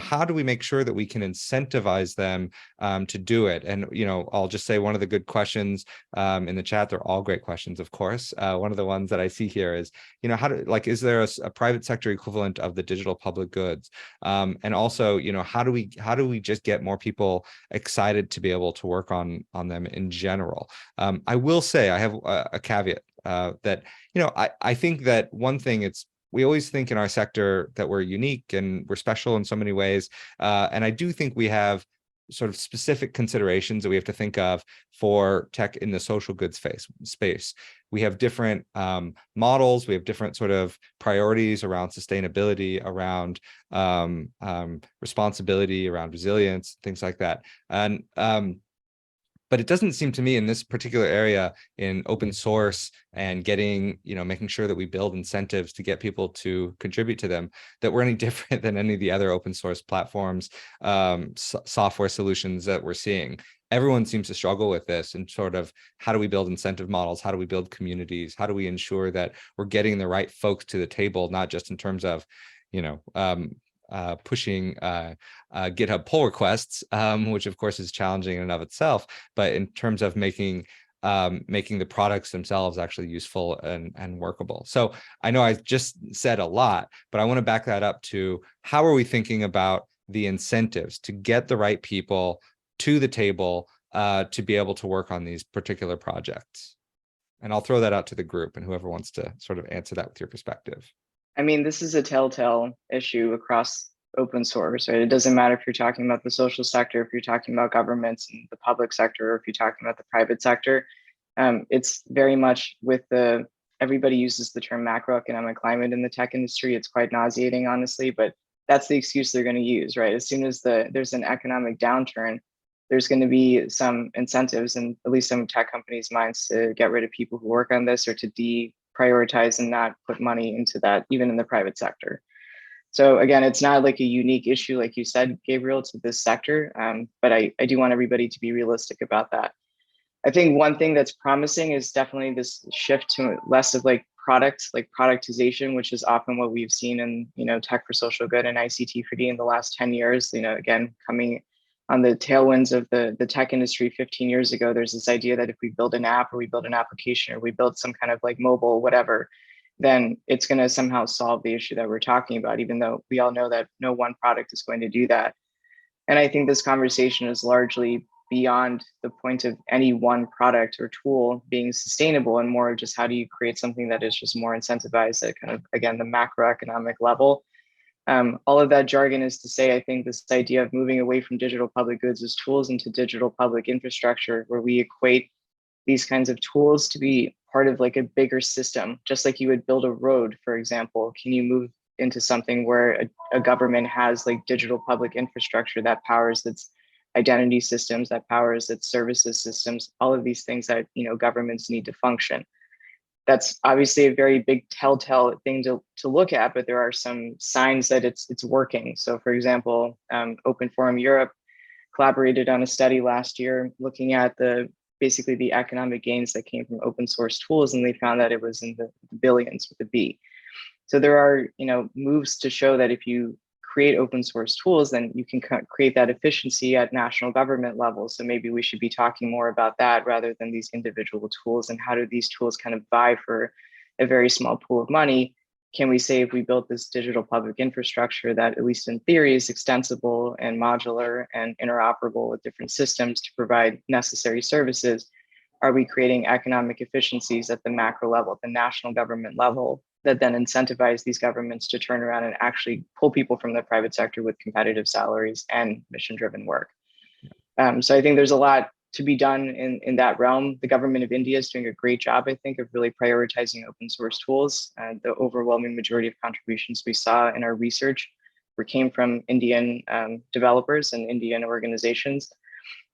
How do we make sure that we can incentivize them to do it? And, I'll just say one of the good questions in the chat, they're all great questions, of course. One of the ones that I see here is, is there a private sector equivalent of the digital public goods? And also, how do we just get more people excited to be able to work on them in general? I will say I have a caveat that, I think that one thing we always think in our sector that we're unique and we're special in so many ways. And I do think we have sort of specific considerations that we have to think of for tech in the social goods space. We have different models. We have different sort of priorities around sustainability, around responsibility, around resilience, things like that. And but it doesn't seem to me in this particular area in open source and getting, making sure that we build incentives to get people to contribute to them, that we're any different than any of the other open source platforms, software solutions that we're seeing. Everyone seems to struggle with this and sort of, how do we build incentive models? How do we build communities? How do we ensure that we're getting the right folks to the table, not just in terms of, pushing GitHub pull requests, which of course is challenging in and of itself, but in terms of making the products themselves actually useful and workable. So I know I just said a lot, but I want to back that up to, how are we thinking about the incentives to get the right people to the table to be able to work on these particular projects? And I'll throw that out to the group and whoever wants to sort of answer that with your perspective. I mean, this is a telltale issue across open source, right? It doesn't matter if you're talking about the social sector, if you're talking about governments and the public sector, or if you're talking about the private sector. It's very much with everybody uses the term macroeconomic climate in the tech industry. It's quite nauseating, honestly, but that's the excuse they're going to use, right? As soon as there's an economic downturn, there's going to be some incentives in at least some tech companies' minds to get rid of people who work on this, or to deprioritize and not put money into that, even in the private sector. So again, it's not like a unique issue, like you said, Gabriel, to this sector, but I do want everybody to be realistic about that. I think one thing that's promising is definitely this shift to less of productization, which is often what we've seen in tech for social good and ICT for D in the last 10 years. Again, coming on the tailwinds of the tech industry 15 years ago, there's this idea that if we build an app, or we build an application, or we build some kind of like mobile whatever, then it's going to somehow solve the issue that we're talking about, even though we all know that no one product is going to do that. And I think this conversation is largely beyond the point of any one product or tool being sustainable, and more just how do you create something that is just more incentivized at kind of, again, the macroeconomic level. All of that jargon is to say, I think this idea of moving away from digital public goods as tools into digital public infrastructure, where we equate these kinds of tools to be part of like a bigger system, just like you would build a road, for example. Can you move into something where a government has like digital public infrastructure that powers its identity systems, that powers its services systems, all of these things that governments need to function? That's obviously a very big telltale thing to look at, but there are some signs that it's working. So for example, Open Forum Europe collaborated on a study last year looking at basically the economic gains that came from open source tools, and they found that it was in the billions with a B. So there are moves to show that if you create open source tools, then you can create that efficiency at national government level. So maybe we should be talking more about that rather than these individual tools, and how do these tools kind of vie for a very small pool of money? can we say if we built this digital public infrastructure that, at least in theory, is extensible and modular and interoperable with different systems to provide necessary services, are we creating economic efficiencies at the macro level, at the national government level, that then incentivize these governments to turn around and actually pull people from the private sector with competitive salaries and mission-driven work? So I think there's a lot to be done in that realm. The government of India is doing a great job, I think, of really prioritizing open source tools. The overwhelming majority of contributions we saw in our research came from Indian developers and Indian organizations.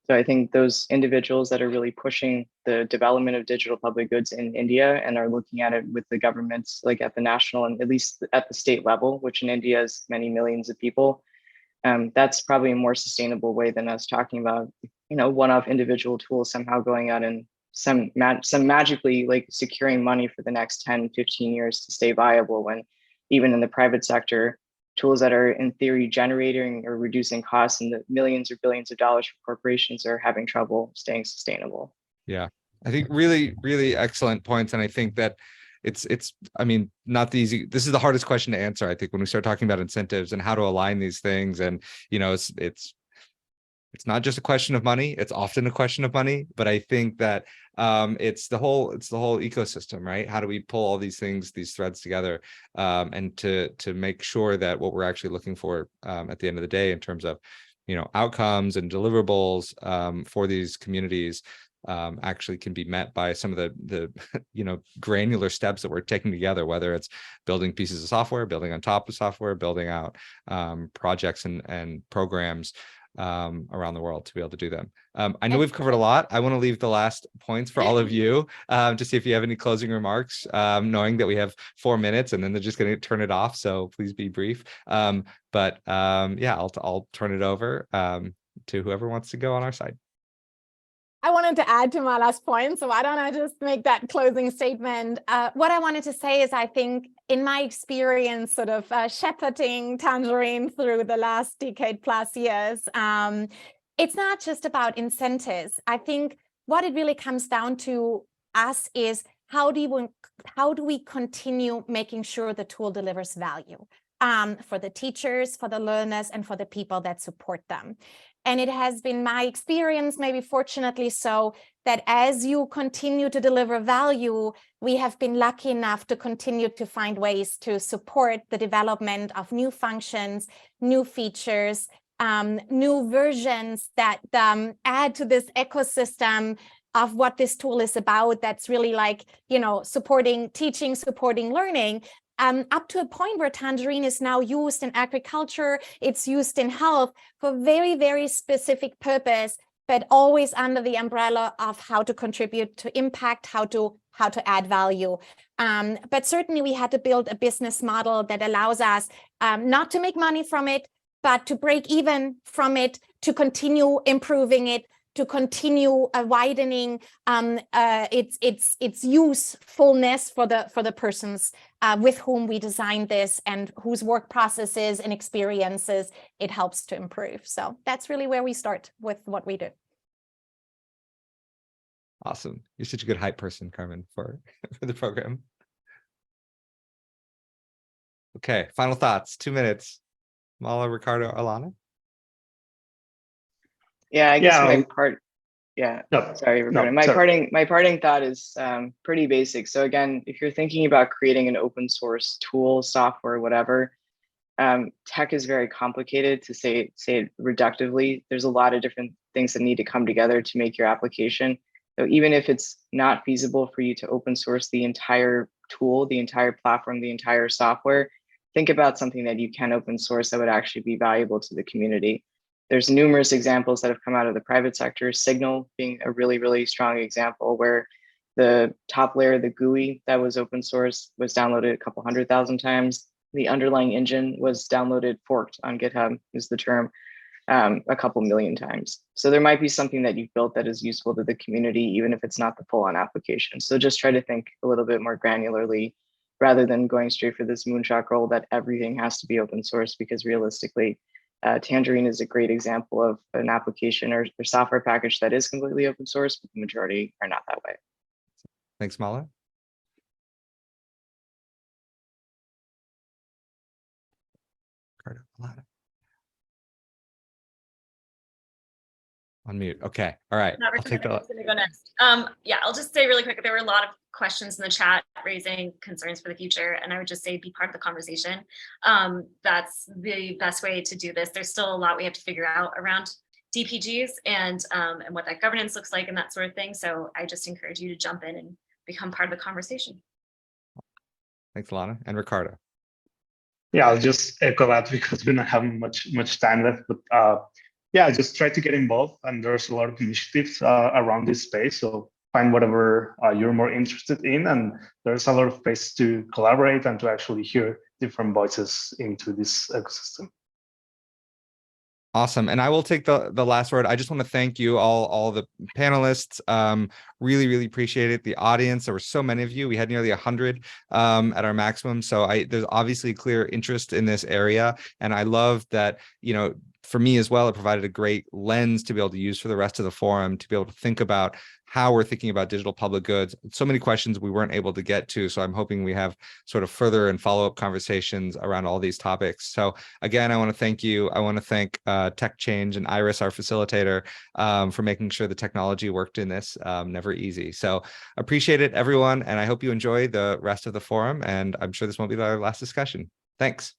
So I think those individuals that are really pushing the development of digital public goods in India and are looking at it with the governments, like at the national and at least at the state level, which in India is many millions of people, that's probably a more sustainable way than us talking about, one-off individual tools somehow going out and some magically like securing money for the next 10, 15 years to stay viable, when even in the private sector, tools that are in theory generating or reducing costs in the millions or billions of dollars for corporations are having trouble staying sustainable. Yeah, I think really, really excellent points. And I think that I mean, not the easy, this is the hardest question to answer, I think, when we start talking about incentives and how to align these things. And, it's not just a question of money. It's often a question of money, but I think that it's the whole ecosystem, right? How do we pull all these things, these threads together, and to make sure that what we're actually looking for at the end of the day in terms of, outcomes and deliverables for these communities actually can be met by some of the granular steps that we're taking together, whether it's building pieces of software, building on top of software, building out projects and programs around the world to be able to do them. I know we've covered a lot. I want to leave the last points for all of you to see if you have any closing remarks, knowing that we have 4 minutes and then they're just going to turn it off. So please be brief. But yeah, I'll turn it over to whoever wants to go on our side. I wanted to add to Mala's point, so why don't I just make that closing statement? What I wanted to say is, I think in my experience sort of shepherding Tangerine through the last decade plus years, it's not just about incentives. I think what it really comes down to us is how do we continue making sure the tool delivers value for the teachers, for the learners, and for the people that support them. And it has been my experience, maybe fortunately so, that as you continue to deliver value, we have been lucky enough to continue to find ways to support the development of new functions, new features, new versions that add to this ecosystem of what this tool is about. That's really like, supporting teaching, supporting learning. Up to a point where Tangerine is now used in agriculture, it's used in health for very, very specific purpose, but always under the umbrella of how to contribute to impact, how to add value. But certainly we had to build a business model that allows us not to make money from it, but to break even from it, to continue improving it, to continue widening its usefulness for the persons with whom we designed this and whose work processes and experiences it helps to improve. So that's really where we start with what we do. Awesome. You're such a good hype person, Carmen, for the program. Okay, final thoughts, 2 minutes. Mala, Ricardo, Alana. Yeah, I guess Yeah. my part. Yeah, No, sorry, Ricardo. no, My sorry. parting thought is pretty basic. So again, if you're thinking about creating an open source tool, software, whatever, tech is very complicated, to say it reductively. There's a lot of different things that need to come together to make your application. So even if it's not feasible for you to open source the entire tool, the entire platform, the entire software, think about something that you can open source that would actually be valuable to the community. There's numerous examples that have come out of the private sector, Signal being a really, really strong example, where the top layer, the GUI that was open source, was downloaded a couple 100,000 times. The underlying engine was downloaded, forked on GitHub is the term, a couple million times. So there might be something that you've built that is useful to the community, even if it's not the full-on application. So just try to think a little bit more granularly, rather than going straight for this moonshot goal that everything has to be open source, because realistically, Tangerine is a great example of an application or software package that is completely open source, but the majority are not that way. Thanks, Mala. Ricardo, Alana. On mute. Okay. All right. Not I'll take Ricardo, that. who's gonna go next. Yeah, I'll just say really quick, there were a lot of questions in the chat raising concerns for the future, and I would just say be part of the conversation. That's the best way to do this. There's still a lot we have to figure out around DPGs and what that governance looks like and that sort of thing. So I just encourage you to jump in and become part of the conversation. Thanks, Alana. And Ricardo. Yeah, I'll just echo that because we don't have much time left. But yeah, just try to get involved. And there's a lot of initiatives around this space. So find whatever you're more interested in. And there's a lot of space to collaborate and to actually hear different voices into this ecosystem. Awesome. And I will take the last word. I just want to thank you all the panelists. Really appreciate it. The audience, there were so many of you. We had nearly 100 at our maximum. So there's obviously clear interest in this area. And I love that, you know, for me as well, it provided a great lens to be able to use for the rest of the forum, to be able to think about how we're thinking about digital public goods. So many questions we weren't able to get to. So I'm hoping we have sort of further and follow-up conversations around all these topics. So again, I want to thank you. I want to thank Tech Change and Iris, our facilitator, for making sure the technology worked in this. Never easy. So appreciate it, everyone. And I hope you enjoy the rest of the forum. And I'm sure this won't be our last discussion. Thanks.